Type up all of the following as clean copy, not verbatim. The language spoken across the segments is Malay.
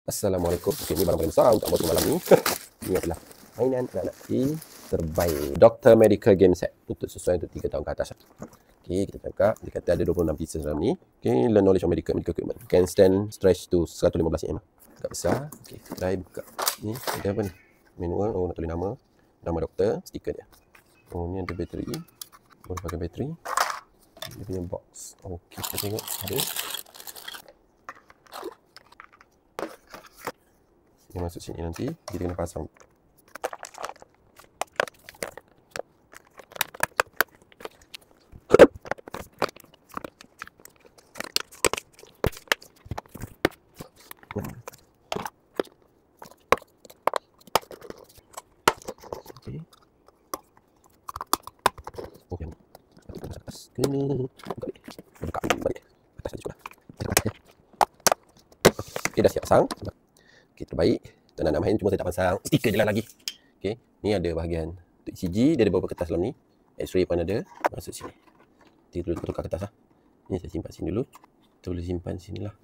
Assalamualaikum. Okey, ni barang paling besar untuk abang malam ni. Ini adalah mainan anak-anak terbaik. Dr. Medical Game Set. Untuk sesuai untuk 3 tahun ke atas. Okey, kita buka. Dia kata ada 26 pieces dalam ni. Okey, learn knowledge of medical equipment. Can stand stretch to 115 cm. Agak besar. Okey, try buka. Ni ada apa ni? Manual. Oh, nak tulis nama. Nama doktor. Stiker dia. Oh, ni ada bateri. Boleh pakai bateri. Dia punya box. Okey, kita tengok. Ada. Dia masuk sini nanti. Kita kena pasang. Okey. Oh, yang atas. Kena buka balik. Atas saja sudah. Okey, dah siap pasang. Okey, terbaik. Tak nak main, cuma saya tak pasang stiker je lah lagi. Okey, ni ada bahagian untuk ECG. Dia ada beberapa kertas dalam ni. X-ray pun ada. Masuk sini. Kita dulu tukar kertas lah. Ni saya simpan sini dulu. Kita boleh simpan sini lah.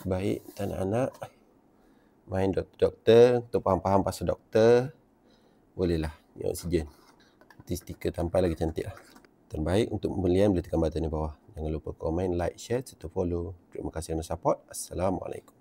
Baik, anak-anak main doktor, untuk faham-faham pasal doktor, bolehlah. Ni oksigen. Nanti stiker tampal lagi cantik lah. Terbaik. Untuk pembelian boleh tekan button di bawah. Jangan lupa komen, like, share serta follow. Terima kasih kerana support. Assalamualaikum.